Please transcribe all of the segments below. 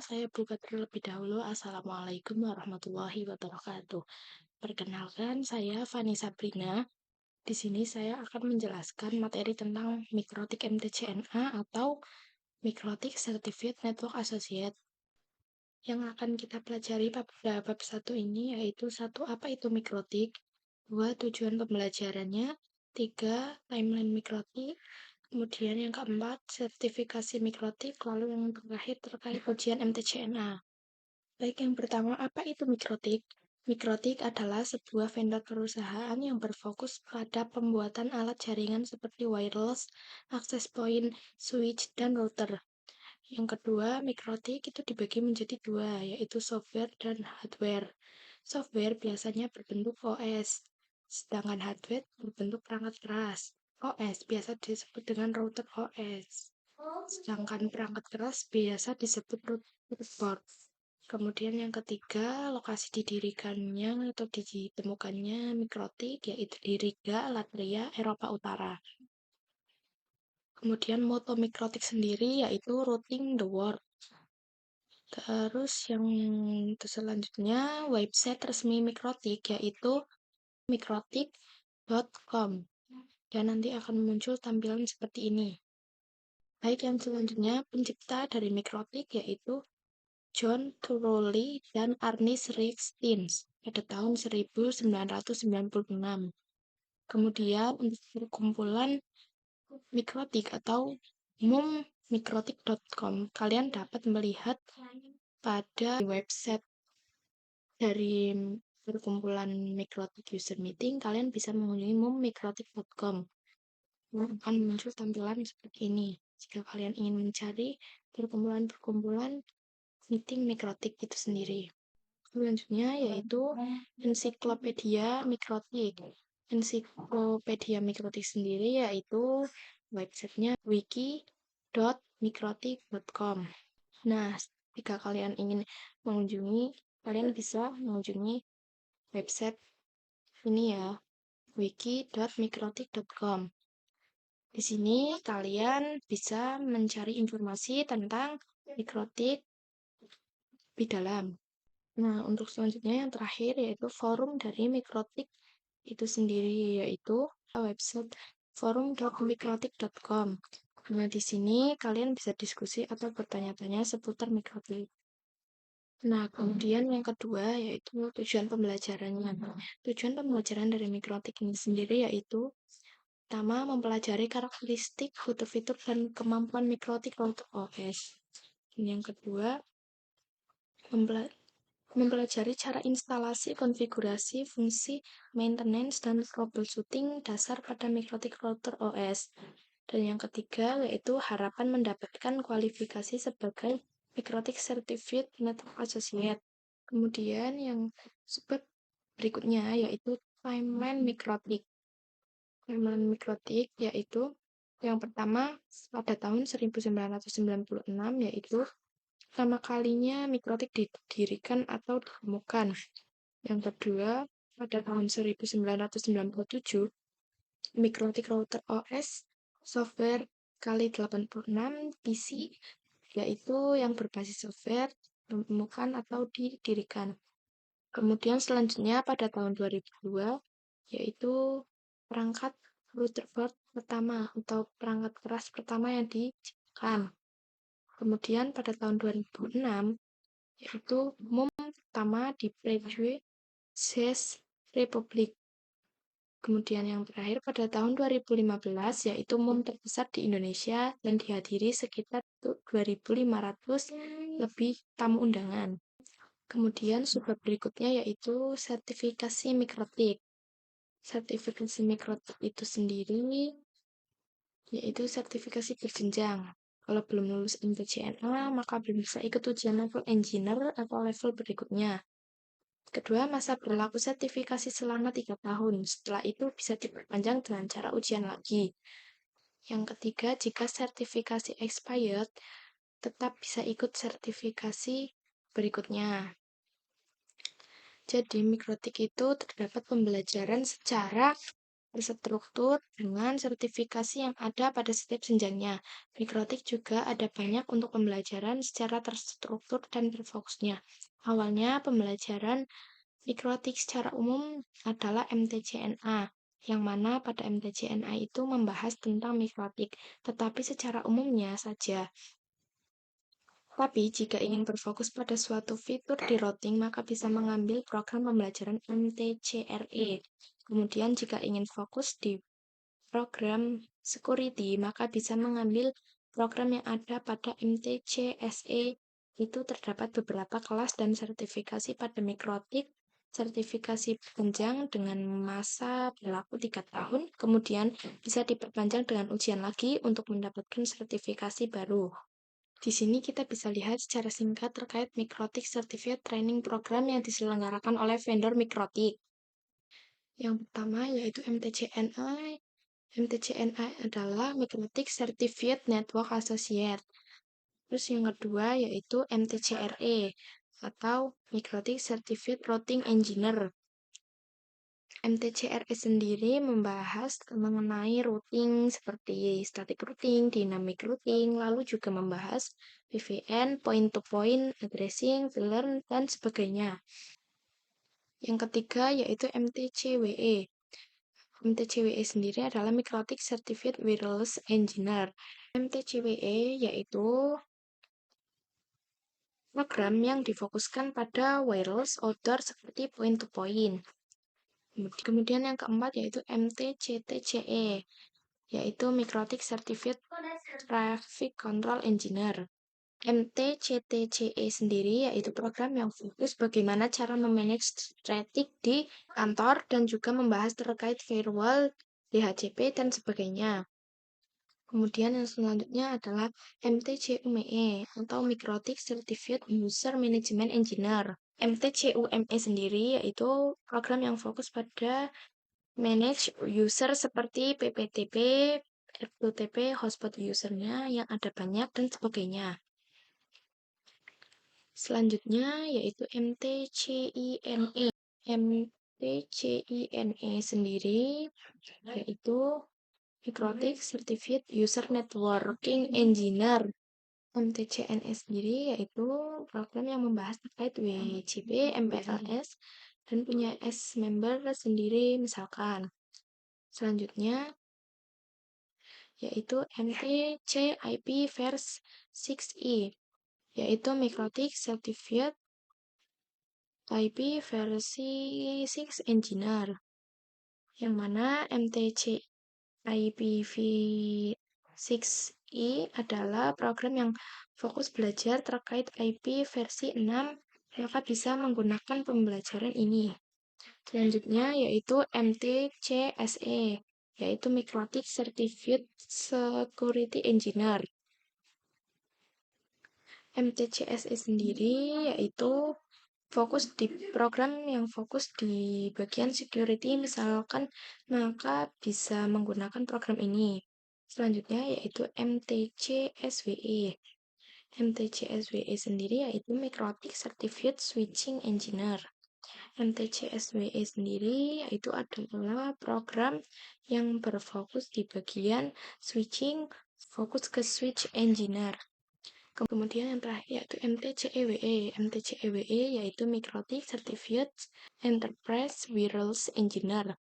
saya buka terlebih dahulu. Assalamualaikum warahmatullahi wabarakatuh. Perkenalkan, saya Fani Sabrina. Di sini saya akan menjelaskan materi tentang Mikrotik MTCNA atau Mikrotik Certificate Network Associate. Yang akan kita pelajari pada bab 1 ini yaitu 1. Apa itu Mikrotik? 2. Tujuan pembelajarannya. 3. Timeline Mikrotik. Kemudian yang keempat, sertifikasi Mikrotik. Lalu yang terakhir terkait ujian MTCNA. Baik, yang pertama, apa itu Mikrotik? Mikrotik adalah sebuah vendor perusahaan yang berfokus pada pembuatan alat jaringan seperti wireless, access point, switch, dan router. Yang kedua, Mikrotik itu dibagi menjadi dua, yaitu software dan hardware. Software biasanya berbentuk OS, sedangkan hardware berbentuk perangkat keras. OS biasa disebut dengan router OS, sedangkan perangkat keras biasa disebut router board. Kemudian yang ketiga, lokasi didirikannya atau ditemukannya Mikrotik yaitu di Riga, Latvia, Eropa Utara. Kemudian moto Mikrotik sendiri yaitu Routing the World. Terus yang selanjutnya website resmi Mikrotik yaitu mikrotik.com. Dan nanti akan muncul tampilan seperti ini. Baik, yang selanjutnya pencipta dari Mikrotik yaitu John Turley dan Ernest Rixtins pada tahun 1996. Kemudian untuk perkumpulan Mikrotik atau mumikrotik.com, kalian dapat melihat pada website dari perkumpulan Mikrotik User Meeting, kalian bisa mengunjungi mumikrotik.com. Akan muncul tampilan seperti ini jika kalian ingin mencari perkumpulan-perkumpulan meeting Mikrotik itu sendiri. Selanjutnya yaitu ensiklopedia Mikrotik. Ensiklopedia Mikrotik sendiri yaitu websitenya wiki.mikrotik.com. Nah, jika kalian ingin mengunjungi, kalian bisa mengunjungi website ini ya, wiki.mikrotik.com. Di sini kalian bisa mencari informasi tentang Mikrotik lebih dalam. Nah, untuk selanjutnya yang terakhir yaitu forum dari Mikrotik itu sendiri, yaitu website forum.mikrotik.com. Nah, di sini kalian bisa diskusi atau bertanya-tanya seputar Mikrotik. Nah, kemudian yang kedua yaitu tujuan pembelajarannya. Tujuan pembelajaran dari Mikrotik ini sendiri yaitu pertama, mempelajari karakteristik, fitur-fitur, dan kemampuan Mikrotik untuk OS. Dan yang kedua, mempelajari cara instalasi, konfigurasi, fungsi, maintenance, dan troubleshooting dasar pada Mikrotik Router OS. Dan yang ketiga, yaitu harapan mendapatkan kualifikasi sebagai Mikrotik Certificate Network Associate. Kemudian yang berikutnya, yaitu timeline Mikrotik. Timeline Mikrotik, yaitu yang pertama, pada tahun 1996, yaitu pertama kalinya Mikrotik didirikan atau ditemukan. Yang kedua, pada tahun 1997, Mikrotik Router OS software kali 86 PC, yaitu yang berbasis software ditemukan atau didirikan. Kemudian selanjutnya pada tahun 2002, yaitu perangkat router board pertama atau perangkat keras pertama yang diciptakan. Kemudian pada tahun 2006, yaitu MUM pertama di Prague, Czech Republic. Kemudian yang terakhir pada tahun 2015, yaitu MUM terbesar di Indonesia dan dihadiri sekitar 2.500 lebih tamu undangan. Kemudian subbab berikutnya yaitu sertifikasi Mikrotik. Sertifikasi Mikrotik itu sendiri yaitu sertifikasi berjenjang. Kalau belum lulus MTCNA, maka belum bisa ikut ujian level engineer atau level berikutnya. Kedua, masa berlaku sertifikasi selama 3 tahun. Setelah itu bisa diperpanjang dengan cara ujian lagi. Yang ketiga, jika sertifikasi expired, tetap bisa ikut sertifikasi berikutnya. Jadi, Mikrotik itu terdapat pembelajaran secara terstruktur dengan sertifikasi yang ada pada setiap jenjangnya. Mikrotik juga ada banyak untuk pembelajaran secara terstruktur dan berfokusnya. Awalnya, pembelajaran mikrotik secara umum adalah MTCNA, yang mana pada MTCNA itu membahas tentang mikrotik, tetapi secara umumnya saja. Tapi, jika ingin berfokus pada suatu fitur di routing, maka bisa mengambil program pembelajaran MTCRE. Kemudian, jika ingin fokus di program security, maka bisa mengambil program yang ada pada MTCSE. Itu terdapat beberapa kelas dan sertifikasi pada mikrotik, sertifikasi berjenjang dengan masa berlaku 3 tahun, kemudian bisa diperpanjang dengan ujian lagi untuk mendapatkan sertifikasi baru. Di sini kita bisa lihat secara singkat terkait Mikrotik Certificate Training Program yang diselenggarakan oleh vendor Mikrotik. Yang pertama yaitu MTCNI. MTCNI adalah Mikrotik Certificate Network Associate. Terus yang kedua yaitu MTCRE atau Mikrotik Certificate Routing Engineer. MTCRE sendiri membahas mengenai routing seperti static routing, dynamic routing, lalu juga membahas PVN, point-to-point, addressing, VLAN, dan sebagainya. Yang ketiga yaitu MTCWE. MTCWE sendiri adalah Mikrotik Certificate Wireless Engineer. MTCWE yaitu program yang difokuskan pada wireless outdoor seperti point-to-point. Kemudian yang keempat yaitu MTCTCE, yaitu Mikrotik Certificate Traffic Control Engineer. MTCTCE sendiri yaitu program yang fokus bagaimana cara memanage traffic di kantor dan juga membahas terkait firewall, DHCP, dan sebagainya. Kemudian yang selanjutnya adalah MTCUME atau Mikrotik Certificate User Management Engineer. MTCUME sendiri yaitu program yang fokus pada manage user seperti PPTP, FTP, hotspot usernya yang ada banyak, dan sebagainya. Selanjutnya yaitu MTCINE. MTCINE sendiri yaitu Mikrotik Certificate User Networking Engineer. MTCNE sendiri yaitu program yang membahas terkait WCP, MPLS, dan punya S-member sendiri misalkan. Selanjutnya yaitu MTCIP Vers 6E, yaitu Mikrotik Certificate IP versi 6 Engineer, yang mana MTC IPv6E adalah program yang fokus belajar terkait IP versi 6, maka bisa menggunakan pembelajaran ini. Selanjutnya yaitu MTCSE, yaitu Mikrotik Certificate Security Engineer. MTCSE sendiri yaitu fokus di program yang fokus di bagian security misalkan, maka bisa menggunakan program ini. Selanjutnya yaitu MTCSWE. MTCSWE sendiri yaitu Mikrotik Certificate Switching Engineer. MTCSWE sendiri yaitu adalah program yang berfokus di bagian switching, fokus ke switch engineer. Kemudian yang terakhir yaitu MTCEWE. MTCEWE yaitu Mikrotik Certificate Enterprise Wireless Engineer.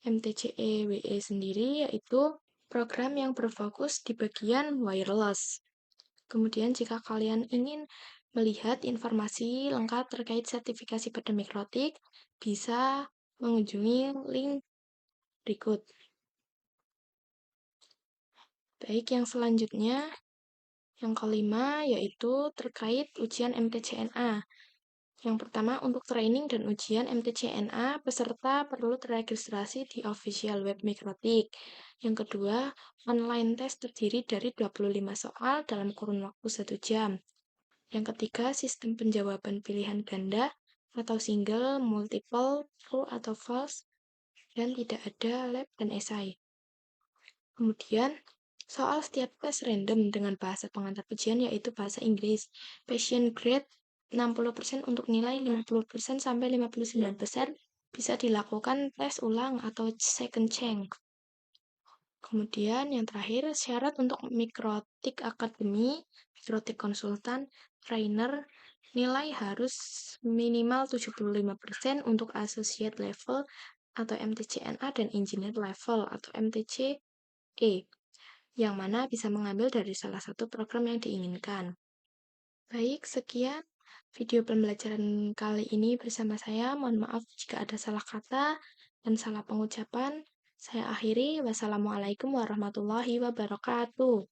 MTCEWE sendiri yaitu program yang berfokus di bagian wireless. Kemudian jika kalian ingin melihat informasi lengkap terkait sertifikasi pada Mikrotik, bisa mengunjungi link berikut. Baik, yang selanjutnya yang kelima yaitu terkait ujian MTCNA. Yang pertama, untuk training dan ujian MTCNA, peserta perlu terregistrasi di official web Mikrotik. Yang kedua, online test terdiri dari 25 soal dalam kurun waktu 1 jam. Yang ketiga, sistem penjawaban pilihan ganda atau single, multiple, true atau false, dan tidak ada lab dan esai. Kemudian, soal setiap tes random dengan bahasa pengantar ujian yaitu bahasa Inggris. Passion grade 60% untuk nilai 50% sampai 59%. bisa dilakukan tes ulang atau second change. Kemudian yang terakhir, syarat untuk mikrotik akademi, mikrotik konsultan, trainer, nilai harus minimal 75% untuk associate level atau MTCNA dan engineer level atau MTCE, yang mana bisa mengambil dari salah satu program yang diinginkan. Baik, sekian video pembelajaran kali ini bersama saya. Mohon maaf jika ada salah kata dan salah pengucapan. Saya akhiri. Wassalamualaikum warahmatullahi wabarakatuh.